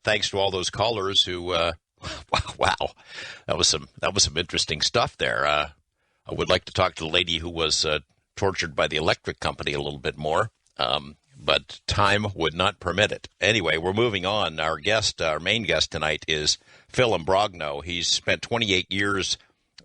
thanks to all those callers who, wow, that was some interesting stuff there. I would like to talk to the lady who was tortured by the electric company a little bit more, but time would not permit it. Anyway, we're moving on. Our main guest tonight is Phil Imbrogno. He's spent 28 years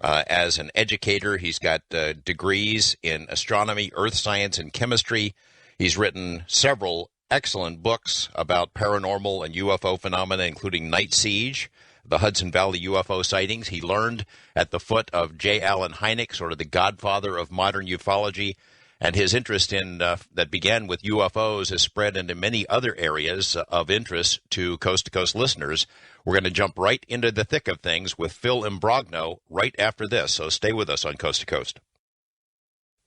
as an educator. He's got degrees in astronomy, earth science, and chemistry. He's written several excellent books about paranormal and UFO phenomena, including Night Siege, the Hudson Valley UFO sightings. He learned at the foot of J. Allen Hynek, sort of the godfather of modern ufology, and his interest in that began with UFOs has spread into many other areas of interest to Coast listeners. We're going to jump right into the thick of things with Phil Imbrogno right after this, so stay with us on Coast to Coast.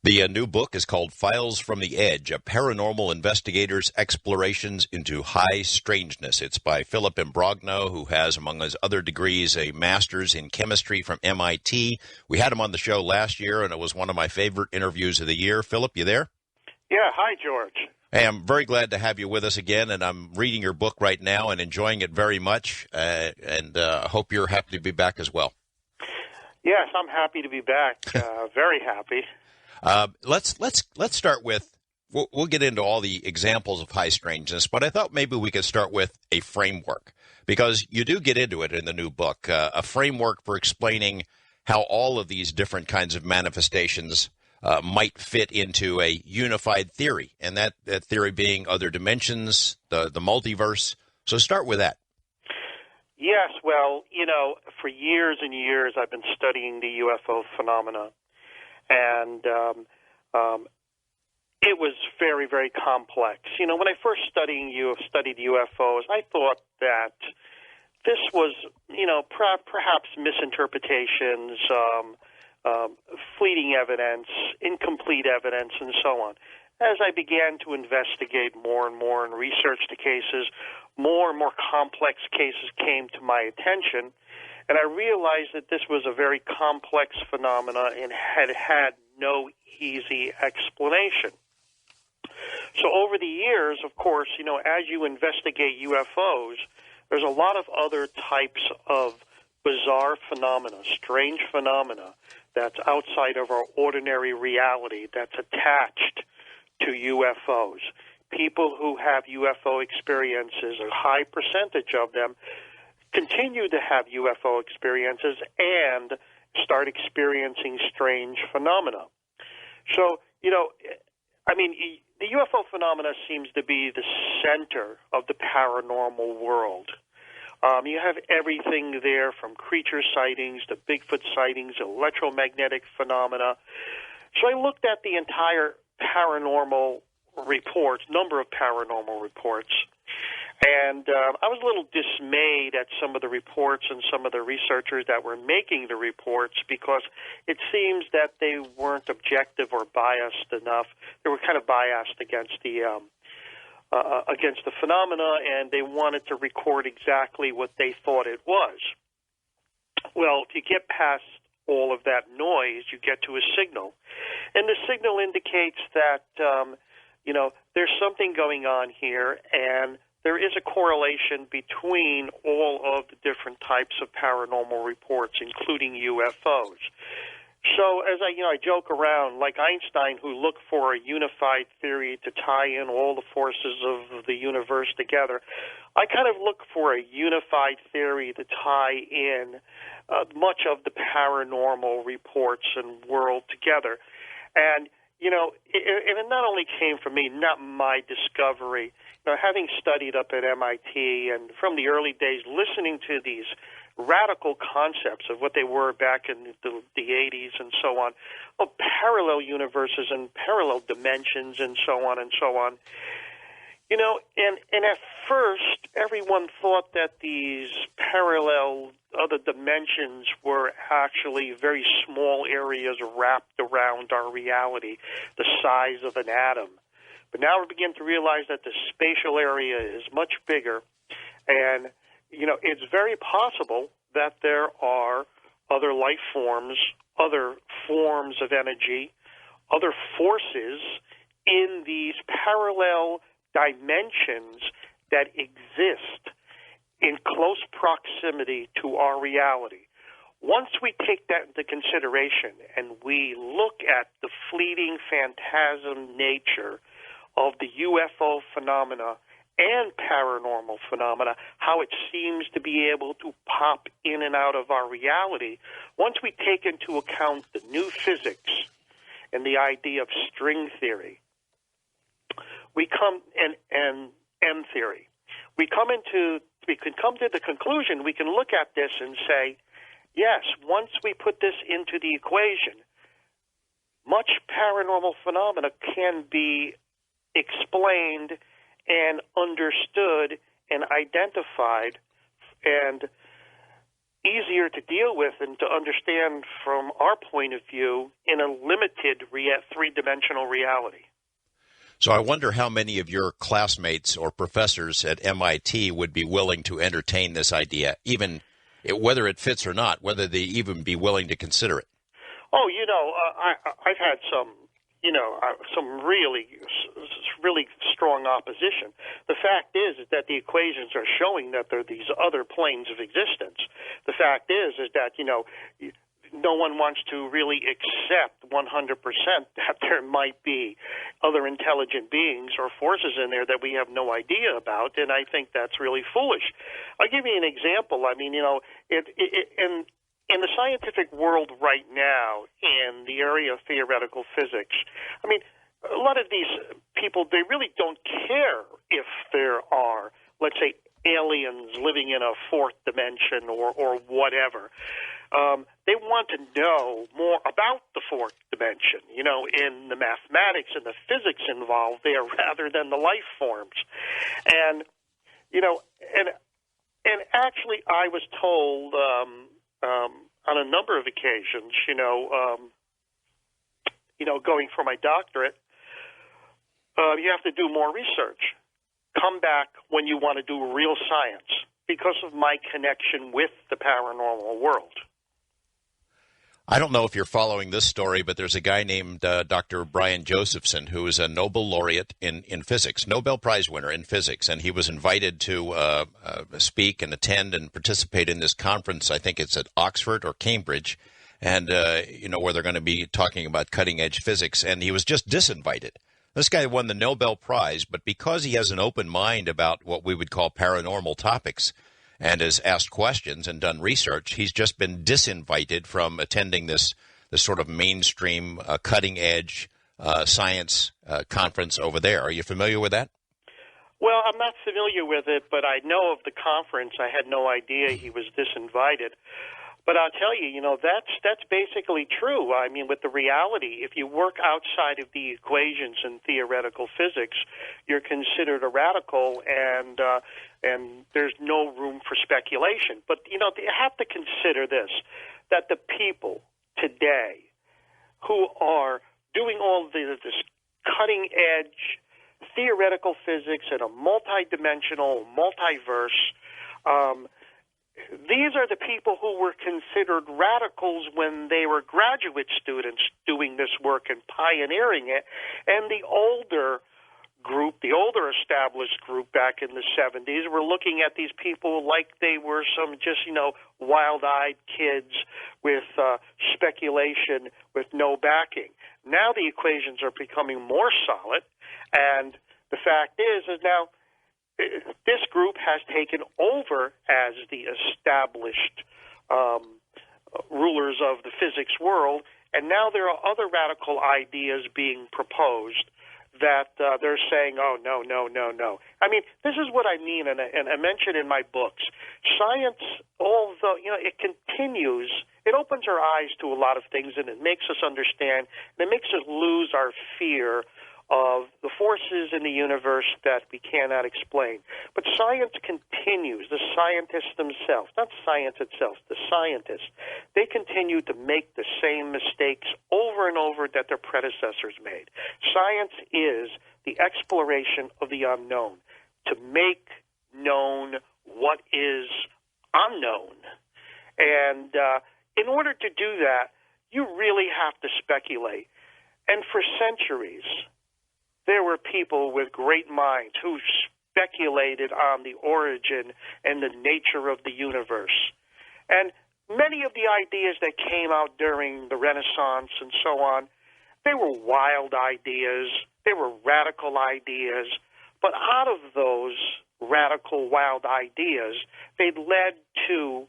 The new book is called Files from the Edge, a paranormal investigator's explorations into high strangeness. It's by Philip Imbrogno, who has, among his other degrees, a master's in chemistry from MIT. We had him on the show last year, and it was one of my favorite interviews of the year. Philip, you there? Yeah, hi, George. Hey, I'm very glad to have you with us again, and I'm reading your book right now and enjoying it very much, and I hope you're happy to be back as well. Yes, I'm happy to be back, very happy. Let's start with, we'll get into all the examples of high strangeness, but I thought maybe we could start with a framework, because you do get into it in the new book, a framework for explaining how all of these different kinds of manifestations might fit into a unified theory, and that theory being other dimensions, the multiverse. So start with that. Yes, well, for years and years I've been studying the UFO phenomena. And it was very, very complex. When I first studied UFOs, I thought that this was, perhaps misinterpretations, fleeting evidence, incomplete evidence, and so on. As I began to investigate more and more and research the cases, more and more complex cases came to my attention. And I realized that this was a very complex phenomena and had no easy explanation. So over the years, of course, as you investigate UFOs, there's a lot of other types of bizarre phenomena, strange phenomena that's outside of our ordinary reality that's attached to UFOs. People who have UFO experiences, a high percentage of them, continue to have UFO experiences and start experiencing strange phenomena. So, the UFO phenomena seems to be the center of the paranormal world. You have everything there from creature sightings to Bigfoot sightings, electromagnetic phenomena. So I looked at the entire number of paranormal reports, and I was a little dismayed at some of the reports and some of the researchers that were making the reports, because it seems that they weren't objective or biased enough. They were kind of biased against the phenomena, and they wanted to record exactly what they thought it was. Well, if you get past all of that noise, you get to a signal, and the signal indicates that there's something going on here, and there is a correlation between all of the different types of paranormal reports, including UFOs. So as I joke around, like Einstein, who looked for a unified theory to tie in all the forces of the universe together, I kind of look for a unified theory to tie in much of the paranormal reports and world together. And it not only came from me, not my discovery. Having studied up at MIT and from the early days listening to these radical concepts of what they were back in the 80s and so on, of parallel universes and parallel dimensions and so on and so on. And at first, everyone thought that these parallel other dimensions were actually very small areas wrapped around our reality, the size of an atom. But now we begin to realize that the spatial area is much bigger, and it's very possible that there are other life forms, other forms of energy, other forces in these parallel dimensions that exist close proximity to our reality. Once we take that into consideration and we look at the fleeting phantasm nature of the UFO phenomena and paranormal phenomena, how it seems to be able to pop in and out of our reality, once we take into account the new physics and the idea of string theory, we come and M theory, we can come to the conclusion, we can look at this and say, yes, once we put this into the equation, much paranormal phenomena can be explained and understood and identified and easier to deal with and to understand from our point of view in a limited three-dimensional reality. So I wonder how many of your classmates or professors at MIT would be willing to entertain this idea, even whether it fits or not, whether they even be willing to consider it. Oh, I've had some really strong opposition. The fact is that the equations are showing that there are these other planes of existence. The fact is that, no one wants to really accept 100% that there might be other intelligent beings or forces in there that we have no idea about, and I think that's really foolish. I'll give you an example. I mean, in the scientific world right now, in the area of theoretical physics, I mean, a lot of these people, they really don't care if there are, let's say, aliens living in a fourth dimension or whatever. They want to know more about the fourth dimension, in the mathematics and the physics involved there rather than the life forms. And, and actually I was told on a number of occasions, going for my doctorate, you have to do more research. Come back when you want to do real science because of my connection with the paranormal world. I don't know if you're following this story, but there's a guy named Dr. Brian Josephson who is a Nobel laureate in physics, Nobel Prize winner in physics, and he was invited to speak and attend and participate in this conference. I think it's at Oxford or Cambridge, and where they're going to be talking about cutting-edge physics, and he was just disinvited. This guy won the Nobel Prize, but because he has an open mind about what we would call paranormal topics and has asked questions and done research, he's just been disinvited from attending this sort of mainstream cutting-edge science conference over there. Are you familiar with that? Well, I'm not familiar with it, but I know of the conference. I had no idea he was disinvited. But I'll tell you, that's basically true. I mean, with the reality, if you work outside of the equations in theoretical physics, you're considered a radical, and there's no room for speculation. But, you have to consider this, that the people today who are doing all this cutting-edge theoretical physics in a multidimensional, multiverse, these are the people who were considered radicals when they were graduate students doing this work and pioneering it. And the older group, the older established group back in the 70s, were looking at these people like they were some just, wild-eyed kids with speculation with no backing. Now the equations are becoming more solid, and the fact is now this group has taken over as the established rulers of the physics world, and now there are other radical ideas being proposed that they're saying, oh, no. I mean, this is what I mean, and I mention in my books. Science, although, it continues, it opens our eyes to a lot of things, and it makes us understand, and it makes us lose our fear of the forces in the universe that we cannot explain. But science continues. The scientists themselves, not science itself, the scientists, they continue to make the same mistakes over and over that their predecessors made. Science is the exploration of the unknown, to make known what is unknown. And in order to do that, you really have to speculate. And for centuries, there were people with great minds who speculated on the origin and the nature of the universe. And many of the ideas that came out during the Renaissance and so on, they were wild ideas, they were radical ideas, but out of those radical, wild ideas, they led to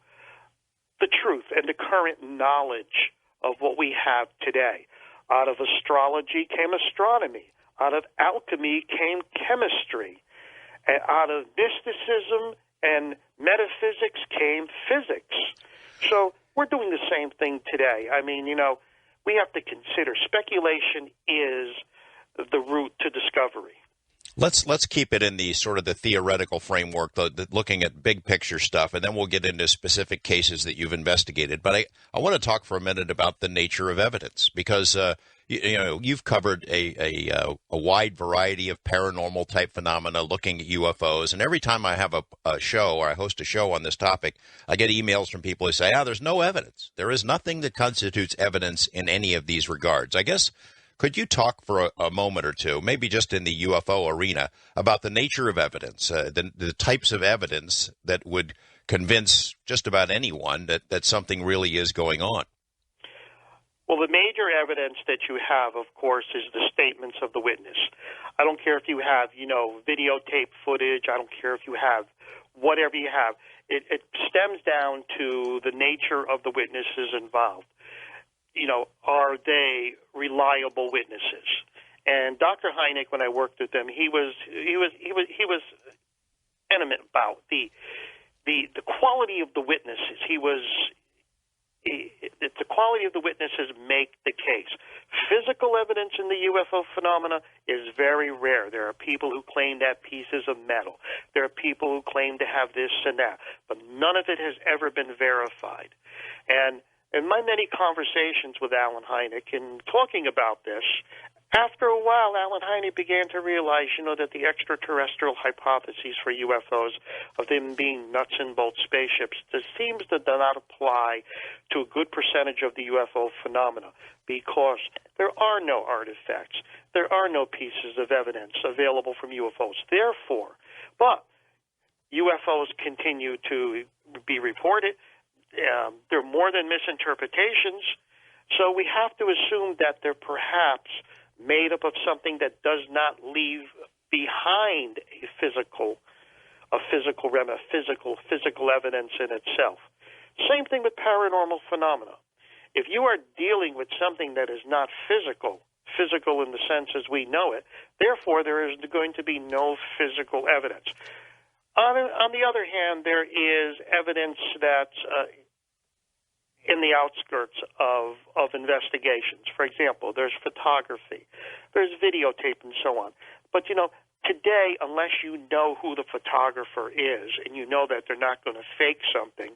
the truth and the current knowledge of what we have today. Out of astrology came astronomy. Out of alchemy came chemistry. And out of mysticism and metaphysics came physics. So we're doing the same thing today. I mean, we have to consider speculation is the route to discovery. Let's keep it in the sort of the theoretical framework, looking at big picture stuff, and then we'll get into specific cases that you've investigated. But I want to talk for a minute about the nature of evidence, because you've covered a wide variety of paranormal type phenomena, looking at UFOs, and every time I have a show or I host a show on this topic, I get emails from people who say, there's no evidence. There is nothing that constitutes evidence in any of these regards. I guess, could you talk for a moment or two, maybe just in the UFO arena, about the nature of evidence, the types of evidence that would convince just about anyone that something really is going on? Well, the major evidence that you have, of course, is the statements of the witness. I don't care if you have, videotape footage. I don't care if you have whatever you have. It stems down to the nature of the witnesses involved. Are they reliable witnesses? And Dr. Hynek, when I worked with him, he was adamant about the quality of the witnesses. The quality of the witnesses make the case. Physical evidence in the UFO phenomena is very rare. There are people who claim to have pieces of metal. There are people who claim to have this and that, but none of it has ever been verified. And in my many conversations with Alan Hynek and talking about this, after a while, Alan Hynek began to realize, that the extraterrestrial hypotheses for UFOs of them being nuts and bolts spaceships, this seems to not apply to a good percentage of the UFO phenomena, because there are no artifacts, there are no pieces of evidence available from UFOs. Therefore, but UFOs continue to be reported. They're more than misinterpretations, so we have to assume that they're perhaps made up of something that does not leave behind a physical evidence in itself. Same thing with paranormal phenomena. If you are dealing with something that is not physical in the sense as we know it, therefore there is going to be no physical evidence. On the other hand, there is evidence that's in the outskirts of investigations. For example, there's photography, there's videotape, and so on. But, today, unless you know who the photographer is and you know that they're not going to fake something,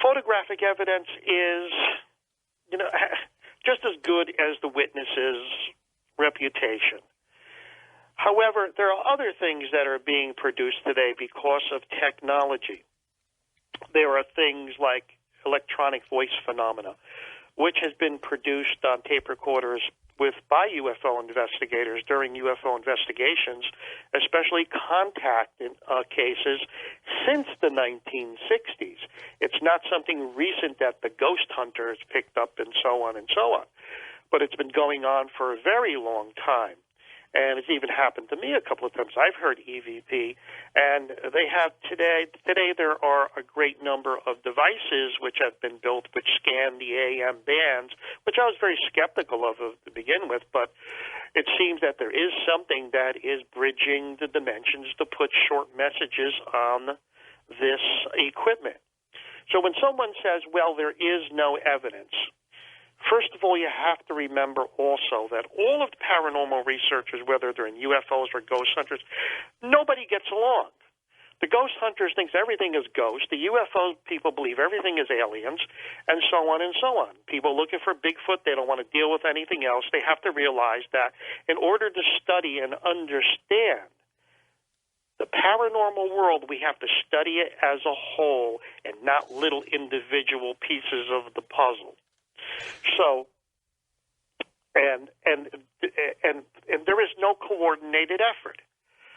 photographic evidence is, just as good as the witness's reputation. However, there are other things that are being produced today because of technology. There are things like electronic voice phenomena, which has been produced on tape recorders by UFO investigators during UFO investigations, especially contact cases since the 1960s. It's not something recent that the ghost hunters picked up and so on and so on, but it's been going on for a very long time. And it's even happened to me a couple of times. I've heard EVP, and they have today there are a great number of devices which have been built which scan the AM bands, which I was very skeptical of to begin with, but it seems that there is something that is bridging the dimensions to put short messages on this equipment. So when someone says, well, there is no evidence, first of all, you have to remember also that all of the paranormal researchers, whether they're in UFOs or ghost hunters, nobody gets along. The ghost hunters think everything is ghost. The UFO people believe everything is aliens, and so on and so on. People looking for Bigfoot, they don't want to deal with anything else. They have to realize that in order to study and understand the paranormal world, we have to study it as a whole and not little individual pieces of the puzzle. So, and there is no coordinated effort.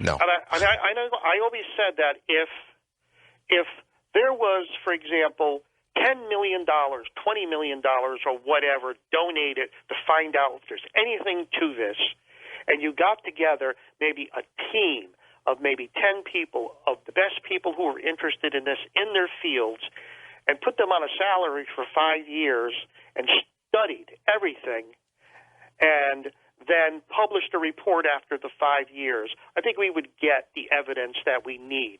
No. And I always said that if there was, for example, $10 million, $20 million, or whatever donated to find out if there's anything to this, and you got together maybe a team of maybe 10 people, of the best people who were interested in this in their fields, and put them on a salary for 5 years and studied everything, and then published a report after the 5 years, I think we would get the evidence that we need.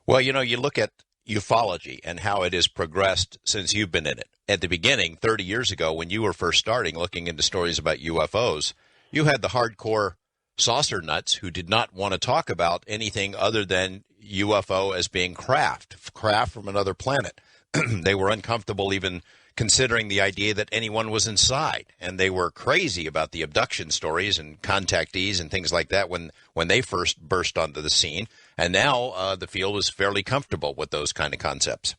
Well, you look at ufology and how it has progressed since you've been in it. At the beginning, 30 years ago, when you were first starting looking into stories about UFOs, you had the hardcore saucer nuts who did not want to talk about anything other than UFO as being craft from another planet. They were uncomfortable even considering the idea that anyone was inside, and they were crazy about the abduction stories and contactees and things like that when they first burst onto the scene. And now the field is fairly comfortable with those kind of concepts.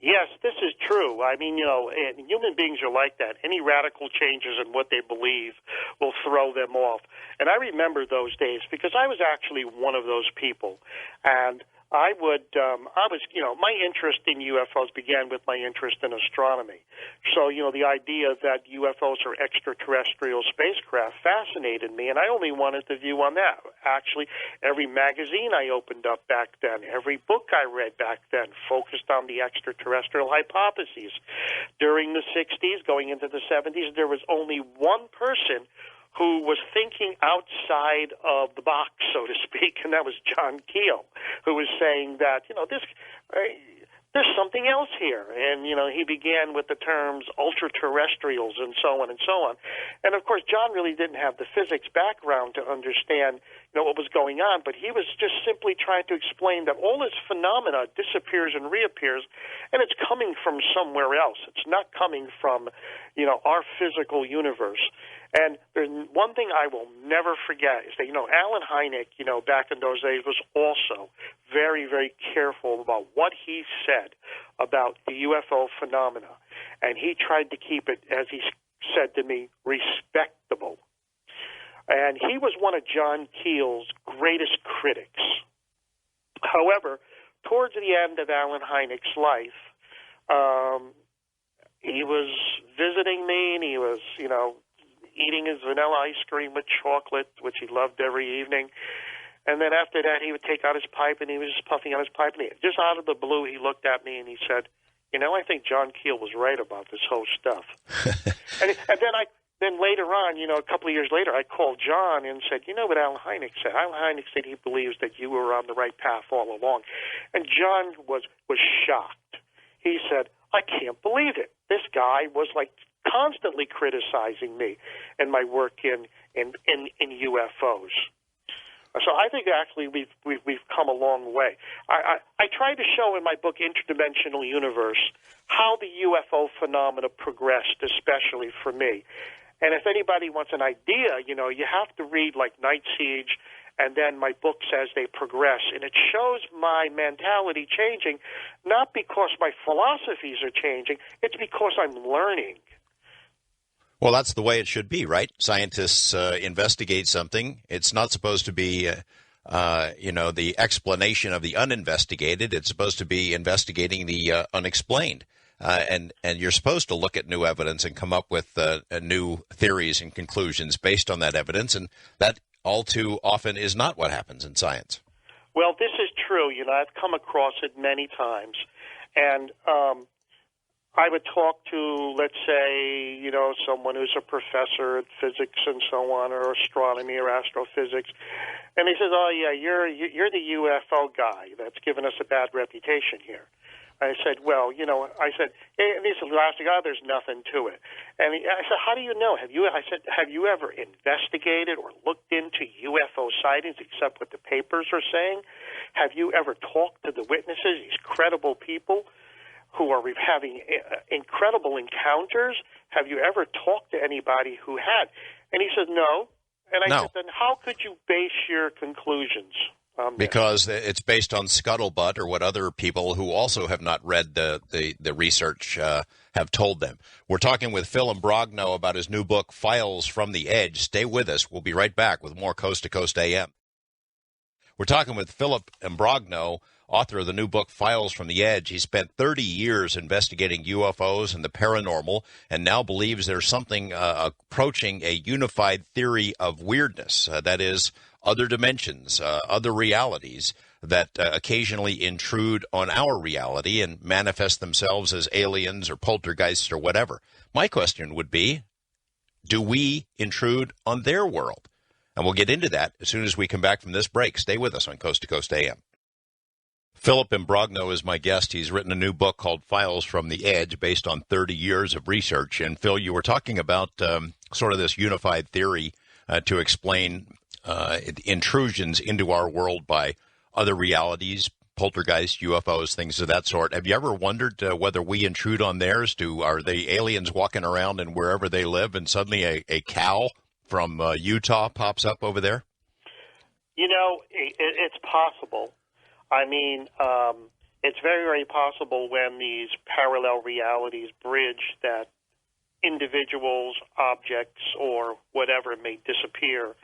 Yes, this is true. I mean, human beings are like that. Any radical changes in what they believe will throw them off. And I remember those days because I was actually one of those people. And my interest in UFOs began with my interest in astronomy. So, the idea that UFOs are extraterrestrial spacecraft fascinated me, and I only wanted the view on that. Actually, every magazine I opened up back then, every book I read back then focused on the extraterrestrial hypotheses. During the 60s, going into the 70s, there was only one person who was thinking outside of the box, so to speak, and that was John Keel, who was saying that, there's something else here. And, he began with the terms ultra-terrestrials and so on and so on. And, of course, John really didn't have the physics background to understand, what was going on, but he was just simply trying to explain that all this phenomena disappears and reappears, and it's coming from somewhere else. It's not coming from, our physical universe. And there's one thing I will never forget is that, Allen Hynek, back in those days was also very, very careful about what he said about the UFO phenomena. And he tried to keep it, as he said to me, respectable. And he was one of John Keel's greatest critics. However, towards the end of Allen Hynek's life, he was visiting me, and he was, eating his vanilla ice cream with chocolate, which he loved every evening. And then after that, he would take out his pipe, and he was just puffing on his pipe. And just out of the blue, he looked at me, and he said, I think John Keel was right about this whole stuff. and then later on, a couple of years later, I called John and said, what Allen Hynek said? Allen Hynek said he believes that you were on the right path all along. And John was shocked. He said, I can't believe it. This guy was constantly criticizing me and my work in UFOs. So I think actually we've come a long way. I try to show in my book Interdimensional Universe how the UFO phenomena progressed, especially for me. And if anybody wants an idea, you have to read Night Siege and then my books as they progress. And it shows my mentality changing, not because my philosophies are changing, it's because I'm learning. Well, that's the way it should be, right? Scientists investigate something. It's not supposed to be, the explanation of the uninvestigated. It's supposed to be investigating the unexplained. And you're supposed to look at new evidence and come up with new theories and conclusions based on that evidence. And that all too often is not what happens in science. Well, this is true. I've come across it many times. And I would talk to, let's say, someone who's a professor at physics and so on, or astronomy or astrophysics, and he says, "Oh yeah, you're the UFO guy that's given us a bad reputation here." I said, "Well, and he said, there's nothing to it." And I said, "How do you know? Have you ever investigated or looked into UFO sightings except what the papers are saying? Have you ever talked to the witnesses, these credible people who are having incredible encounters? Have you ever talked to anybody who had?" And he said, "No." And I said, "Then how could you base your conclusions Because it's based on scuttlebutt or what other people who also have not read the research have told them. We're talking with Phil Imbrogno about his new book, Files from the Edge. Stay with us. We'll be right back with more Coast to Coast AM. We're talking with Philip Imbrogno, author of the new book, Files from the Edge. He spent 30 years investigating UFOs and the paranormal and now believes there's something approaching a unified theory of weirdness, that is, other dimensions, other realities that occasionally intrude on our reality and manifest themselves as aliens or poltergeists or whatever. My question would be, do we intrude on their world? And we'll get into that as soon as we come back from this break. Stay with us on Coast to Coast AM. Philip Imbrogno is my guest. He's written a new book called Files from the Edge based on 30 years of research. And, Phil, you were talking about sort of this unified theory to explain intrusions into our world by other realities, poltergeists, UFOs, things of that sort. Have you ever wondered whether we intrude on theirs? Are they aliens walking around and wherever they live and suddenly a cow from Utah pops up over there? You know, it's possible. I mean, it's very, very possible when these parallel realities bridge that individuals, objects, or whatever may disappear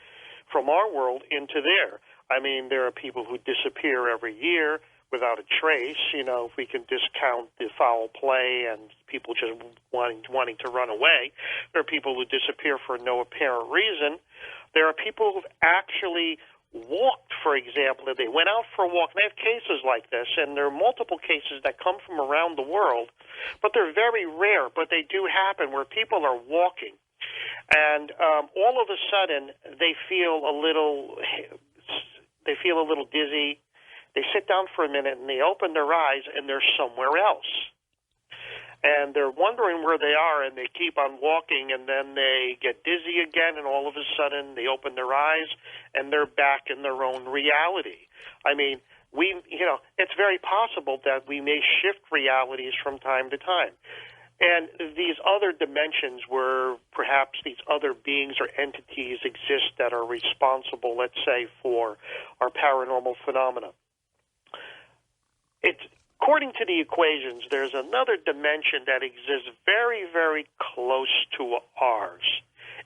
from our world into there. I mean, there are people who disappear every year without a trace. You know, if we can discount the foul play and people just wanting to run away, there are people who disappear for no apparent reason. There are people who've actually walked, for example, if they went out for a walk. And they have cases like this, and there are multiple cases that come from around the world, but they're very rare, but they do happen where people are walking. And all of a sudden, they feel a little dizzy. They sit down for a minute, and they open their eyes, and they're somewhere else. And they're wondering where they are, and they keep on walking, and then they get dizzy again, and all of a sudden, they open their eyes, and they're back in their own reality. I mean, it's very possible that we may shift realities from time to time. And these other dimensions where perhaps these other beings or entities exist that are responsible, let's say, for our paranormal phenomena. According to the equations, there's another dimension that exists very, very close to ours.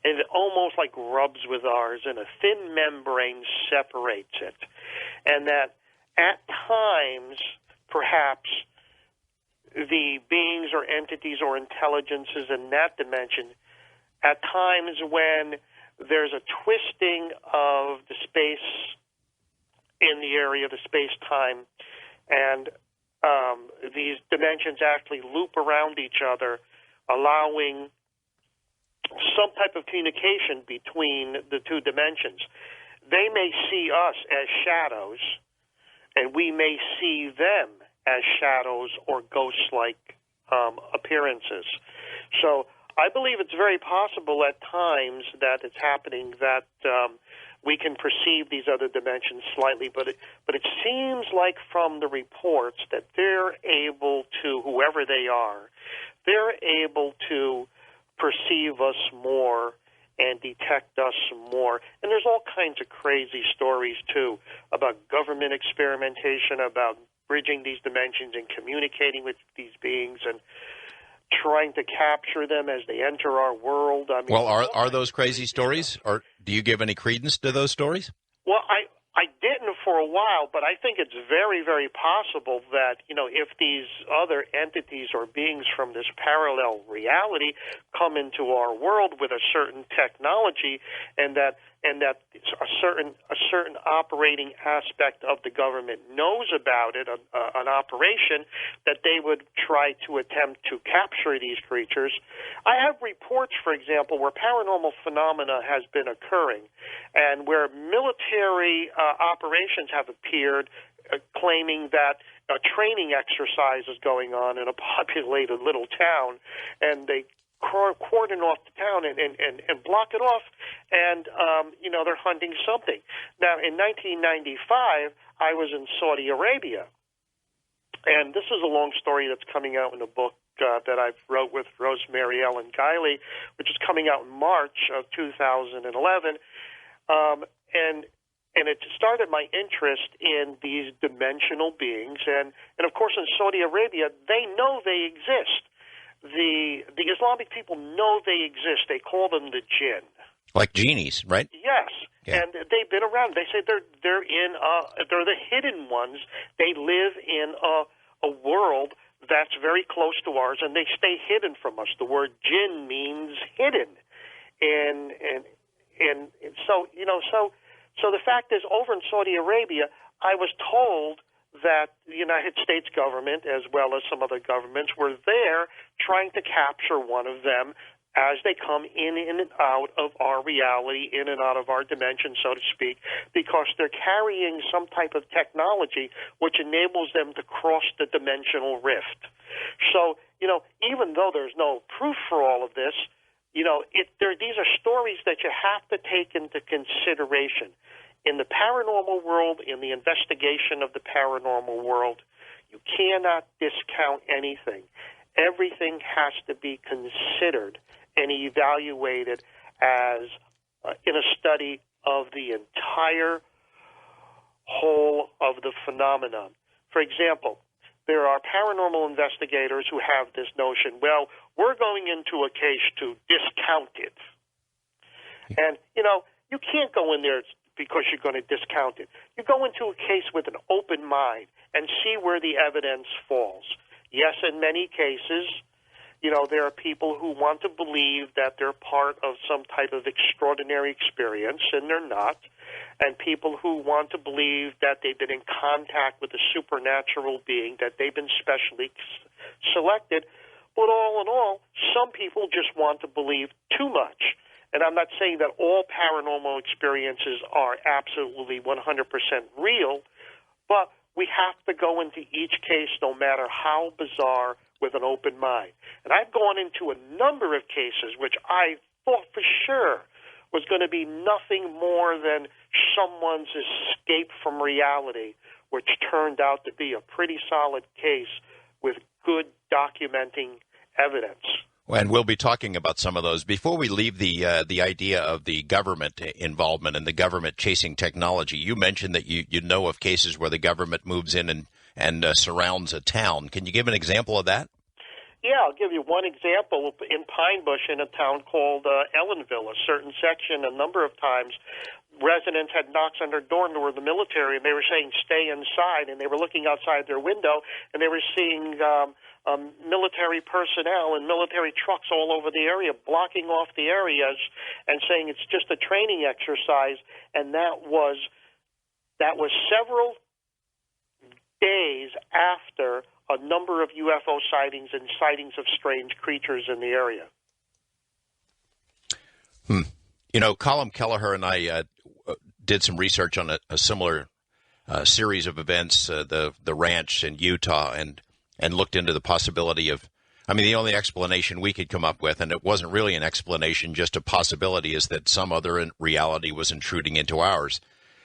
It almost like rubs with ours, and a thin membrane separates it. And that at times, perhaps, the beings or entities or intelligences in that dimension, at times when there's a twisting of the space in the area, the space-time, and these dimensions actually loop around each other, allowing some type of communication between the two dimensions. They may see us as shadows, and we may see them as shadows or ghost-like appearances. So I believe it's very possible at times that it's happening that we can perceive these other dimensions slightly, but it seems like from the reports that they're able to, whoever they are, they're able to perceive us more and detect us more. And there's all kinds of crazy stories, too, about government experimentation, about bridging these dimensions and communicating with these beings and trying to capture them as they enter our world. I mean, well, are those crazy stories, or do you give any credence to those stories? Well, I didn't for a while, but I think it's very, very possible that, if these other entities or beings from this parallel reality come into our world with a certain technology, and that a certain operating aspect of the government knows about it, an operation, that they would try to attempt to capture these creatures. I have reports, for example, where paranormal phenomena has been occurring, and where military operations have appeared claiming that a training exercise is going on in a populated little town, and they cordon off the town and block it off, and they're hunting something. Now, in 1995, I was in Saudi Arabia, and this is a long story that's coming out in a book that I wrote with Rosemary Ellen Guiley, which is coming out in March of 2011, and And it started my interest in these dimensional beings. And of course, in Saudi Arabia, they know they exist. The Islamic people know they exist. They call them the jinn. Like genies, right? Yes. Yeah. And they've been around. They say they're the hidden ones. They live in a world that's very close to ours, and they stay hidden from us. The word jinn means hidden. And so, so the fact is, over in Saudi Arabia, I was told that the United States government, as well as some other governments, were there trying to capture one of them as they come in and out of our reality, in and out of our dimension, so to speak, because they're carrying some type of technology which enables them to cross the dimensional rift. So, even though there's no proof for all of this, these are stories that you have to take into consideration. In the paranormal world, in the investigation of the paranormal world, you cannot discount anything. Everything has to be considered and evaluated as in a study of the entire whole of the phenomenon. For example, there are paranormal investigators who have this notion, well, we're going into a case to discount it. And, you can't go in there because you're going to discount it. You go into a case with an open mind and see where the evidence falls. Yes, in many cases, there are people who want to believe that they're part of some type of extraordinary experience, and they're not. And people who want to believe that they've been in contact with a supernatural being, that they've been specially selected. But all in all, some people just want to believe too much. And I'm not saying that all paranormal experiences are absolutely 100% real, but we have to go into each case, no matter how bizarre, with an open mind. And I've gone into a number of cases which I thought for sure was going to be nothing more than someone's escape from reality, which turned out to be a pretty solid case with good documenting evidence. And we'll be talking about some of those. Before we leave the idea of the government involvement and the government chasing technology, you mentioned that you know of cases where the government moves in and surrounds a town. Can you give an example of that? Yeah, I'll give you one example. In Pine Bush, in a town called Ellenville, a certain section, a number of times, residents had knocks on their door, and they were the military, and they were saying, stay inside, and they were looking outside their window, and they were seeing military personnel and military trucks all over the area, blocking off the areas and saying it's just a training exercise. And that was several days after a number of UFO sightings and sightings of strange creatures in the area. Colm Kelleher and I did some research on a similar series of events, the ranch in Utah, and looked into the possibility of, the only explanation we could come up with, and it wasn't really an explanation, just a possibility, is that some other reality was intruding into ours.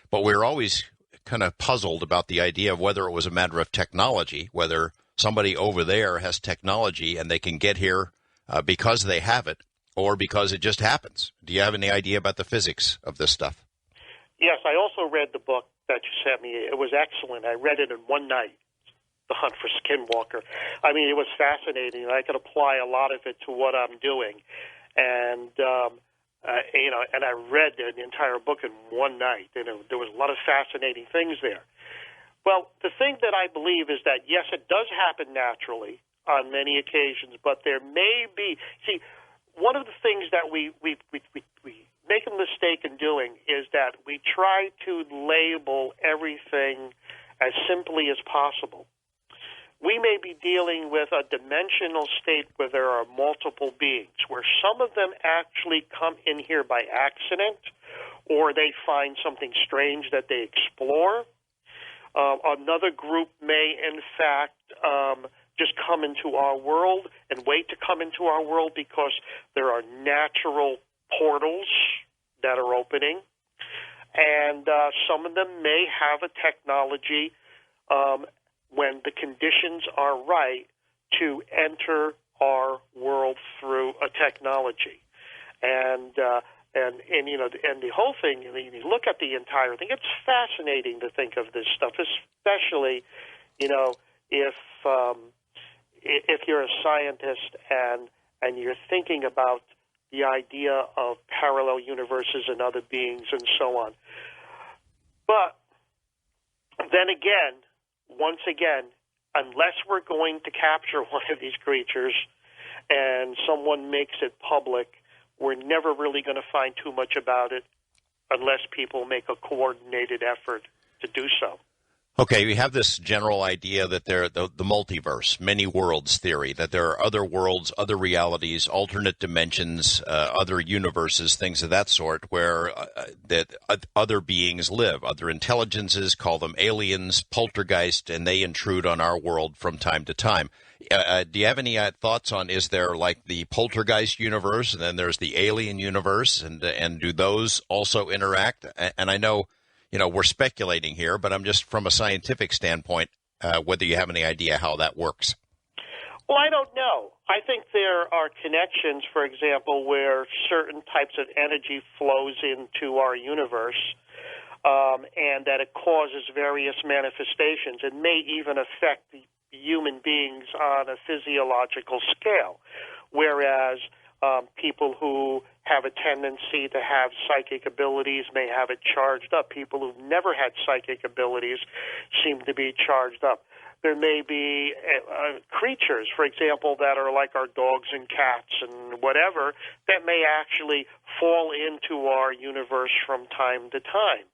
But we were always kind of puzzled about the idea of whether it was a matter of technology, whether somebody over there has technology and they can get here because they have it, or because it just happens. Do you have any idea about the physics of this stuff? Yes, I also read the book that you sent me. It was excellent. I read it in one night. The Hunt for Skinwalker. It was fascinating, and I could apply a lot of it to what I'm doing. And and I read the entire book in one night, and there was a lot of fascinating things there. Well, the thing that I believe is that, yes, it does happen naturally on many occasions, but there may be... See, one of the things that we make a mistake in doing is that we try to label everything as simply as possible. We may be dealing with a dimensional state where there are multiple beings, where some of them actually come in here by accident, or they find something strange that they explore. Another group may, in fact, just come into our world and wait to come into our world because there are natural portals that are opening. And some of them may have a technology when the conditions are right to enter our world through a technology. And And you know, and the whole thing, you look at the entire thing, it's fascinating to think of this stuff, especially, you know, if you're a scientist and you're thinking about the idea of parallel universes and other beings and so on. But then again, once again, unless we're going to capture one of these creatures and someone makes it public, we're never really going to find too much about it unless people make a coordinated effort to do so. Okay, we have this general idea that the multiverse, many worlds theory, that there are other worlds, other realities, alternate dimensions, other universes, things of that sort, where that other beings live, other intelligences, call them aliens, poltergeist, and they intrude on our world from time to time. Do you have any thoughts on, is there like the poltergeist universe, and then there's the alien universe, and do those also interact? And I know, you know, we're speculating here, but I'm just from a scientific standpoint, whether you have any idea how that works. Well, I don't know. I think there are connections, for example, where certain types of energy flows into our universe, and that it causes various manifestations. It may even affect the human beings on a physiological scale, whereas people who have a tendency to have psychic abilities may have it charged up. People who've never had psychic abilities seem to be charged up. There may be creatures, for example, that are like our dogs and cats and whatever, that may actually fall into our universe from time to time.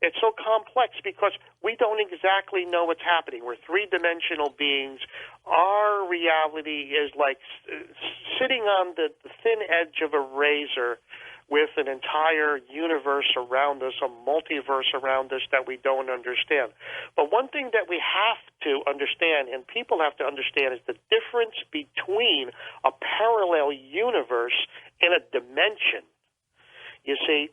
It's so complex because we don't exactly know what's happening. We're three-dimensional beings. Our reality is like sitting on the thin edge of a razor with an entire universe around us, a multiverse around us that we don't understand. But one thing that we have to understand, and people have to understand, is the difference between a parallel universe and a dimension. You see,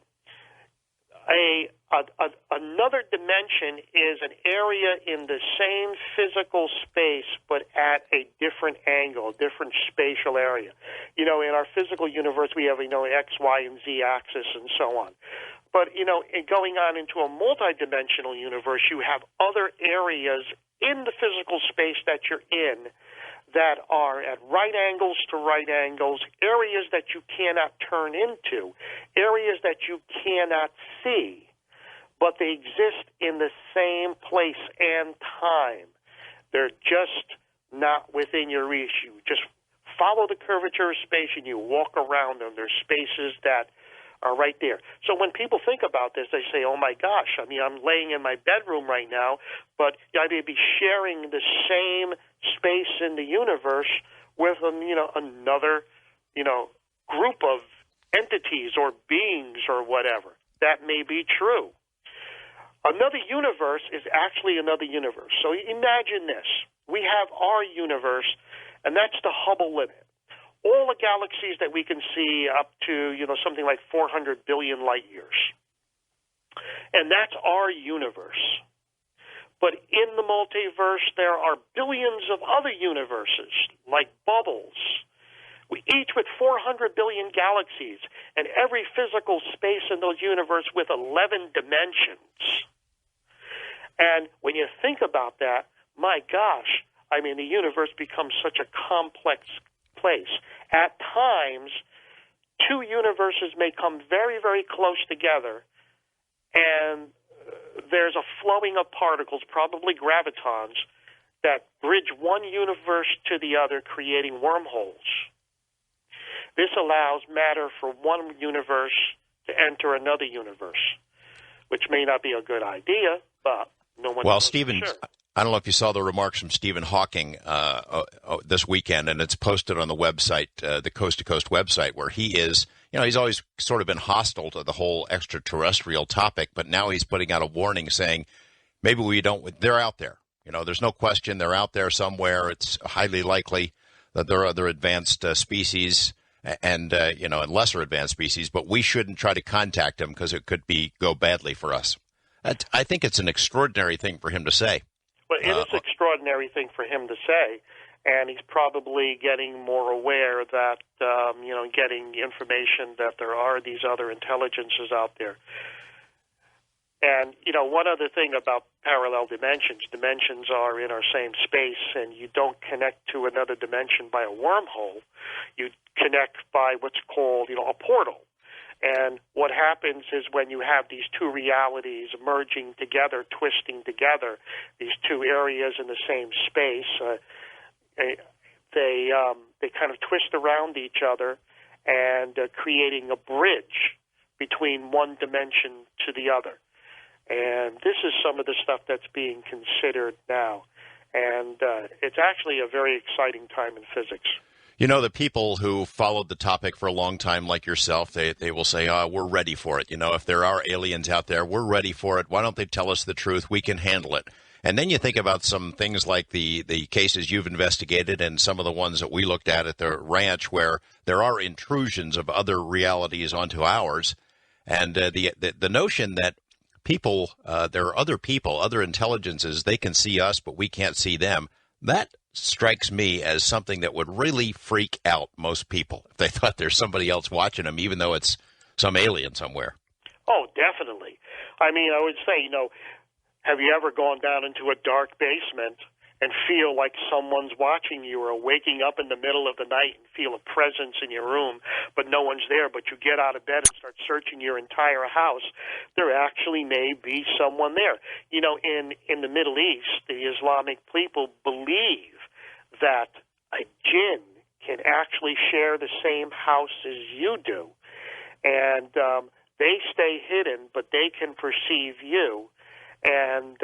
another dimension is an area in the same physical space, but at a different angle, a different spatial area. You know, in our physical universe, we have, X, Y, and Z axis and so on. But, going on into a multidimensional universe, you have other areas in the physical space that you're in that are at right angles to right angles, areas that you cannot turn into, areas that you cannot see, but they exist in the same place and time. They're just not within your reach. You just follow the curvature of space and you walk around them. There's spaces that are right there. So when people think about this, they say, oh my gosh, I'm laying in my bedroom right now, but I may be sharing the same space in the universe with, another, group of entities or beings or whatever. That may be true. Another universe is actually another universe. So imagine this. We have our universe, and that's the Hubble limit. All the galaxies that we can see up to, something like 400 billion light years. And that's our universe. But in the multiverse, there are billions of other universes, like bubbles, each with 400 billion galaxies, and every physical space in those universes with 11 dimensions. And when you think about that, my gosh, the universe becomes such a complex place. At times, two universes may come very, very close together, and there's a flowing of particles, probably gravitons, that bridge one universe to the other, creating wormholes. This allows matter from one universe to enter another universe, which may not be a good idea, but no one knows. Well, Stephen, sure. I don't know if you saw the remarks from Stephen Hawking this weekend, and it's posted on the website, the Coast to Coast website, where he is, he's always sort of been hostile to the whole extraterrestrial topic, but now he's putting out a warning saying maybe they're out there. There's no question they're out there somewhere. It's highly likely that there are other advanced species and lesser advanced species, but we shouldn't try to contact them because it could go badly for us. I think it's an extraordinary thing for him to say. Well, it is an extraordinary thing for him to say, and he's probably getting more aware that, getting information that there are these other intelligences out there. And, one other thing about parallel dimensions are in our same space, and you don't connect to another dimension by a wormhole. You connect by what's called, a portal. And what happens is when you have these two realities merging together, twisting together, these two areas in the same space, they kind of twist around each other and creating a bridge between one dimension to the other. And this is some of the stuff that's being considered now. And it's actually a very exciting time in physics. The people who followed the topic for a long time, like yourself, they will say, we're ready for it. If there are aliens out there, we're ready for it. Why don't they tell us the truth? We can handle it. And then you think about some things like the cases you've investigated and some of the ones that we looked at the ranch where there are intrusions of other realities onto ours. And the notion that people, there are other people, other intelligences, they can see us, but we can't see them. That strikes me as something that would really freak out most people if they thought there's somebody else watching them, even though it's some alien somewhere. Oh, definitely. I mean, I would say, have you ever gone down into a dark basement and feel like someone's watching you, or waking up in the middle of the night and feel a presence in your room, but no one's there, but you get out of bed and start searching your entire house? There actually may be someone there. In the Middle East, the Islamic people believe that a jinn can actually share the same house as you do. And they stay hidden, but they can perceive you. And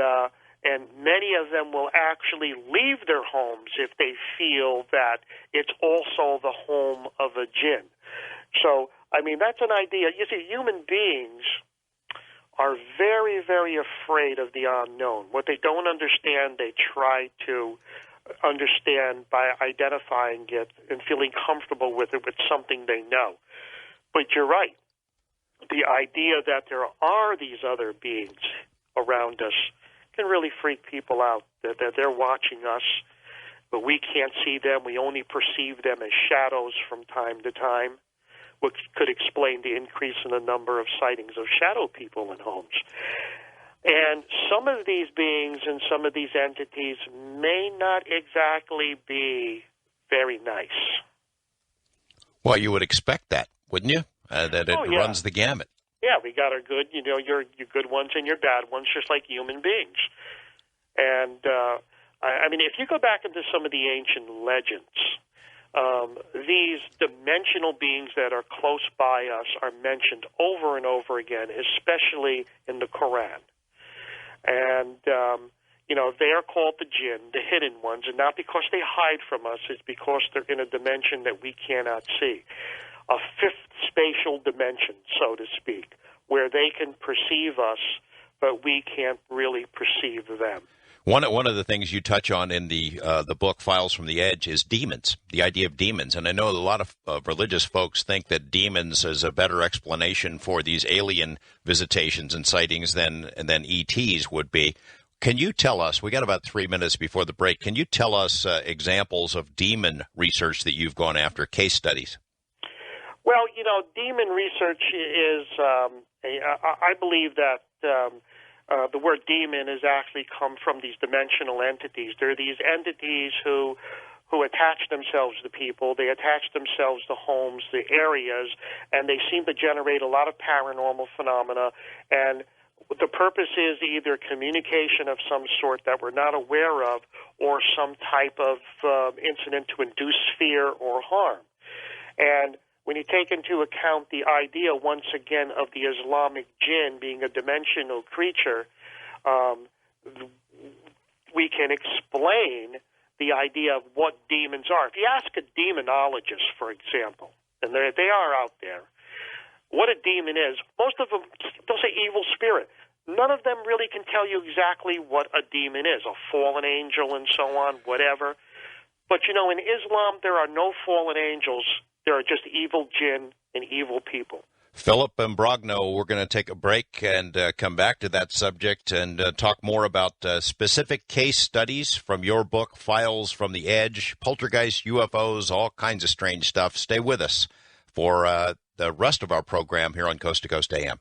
many of them will actually leave their homes if they feel that it's also the home of a jinn. So, I mean, that's an idea. You see, human beings are very, very afraid of the unknown. What they don't understand, they try to understand by identifying it and feeling comfortable with it, with something they know. But you're right. The idea that there are these other beings around us can really freak people out, that they're watching us, but we can't see them. We only perceive them as shadows from time to time, which could explain the increase in the number of sightings of shadow people in homes. And some of these beings and some of these entities may not exactly be very nice. Well, you would expect that, wouldn't you? That it runs the gamut. Yeah, we got our good, your good ones and your bad ones, just like human beings. And, I mean, if you go back into some of the ancient legends, these dimensional beings that are close by us are mentioned over and over again, especially in the Quran. And, they are called the jinn, the hidden ones, and not because they hide from us, it's because they're in a dimension that we cannot see. A fifth spatial dimension, so to speak, where they can perceive us, but we can't really perceive them. One of the things you touch on in the book Files from the Edge is demons, the idea of demons. And I know a lot of religious folks think that demons is a better explanation for these alien visitations and sightings than ETs would be. Can you tell us, we got about 3 minutes before the break, can you tell us examples of demon research that you've gone after, case studies? Well, demon research is, I believe that the word demon has actually come from these dimensional entities. They're these entities who attach themselves to people. They attach themselves to homes, the areas, and they seem to generate a lot of paranormal phenomena. And the purpose is either communication of some sort that we're not aware of, or some type of incident to induce fear or harm. And when you take into account the idea, once again, of the Islamic jinn being a dimensional creature, we can explain the idea of what demons are. If you ask a demonologist, for example, and they are out there, what a demon is, most of them, they'll say evil spirit. None of them really can tell you exactly what a demon is, a fallen angel and so on, whatever. But, in Islam, there are no fallen angels. There are just evil jinn and evil people. Philip Imbrogno, we're going to take a break and come back to that subject and talk more about specific case studies from your book, Files from the Edge, poltergeist, UFOs, all kinds of strange stuff. Stay with us for the rest of our program here on Coast to Coast AM.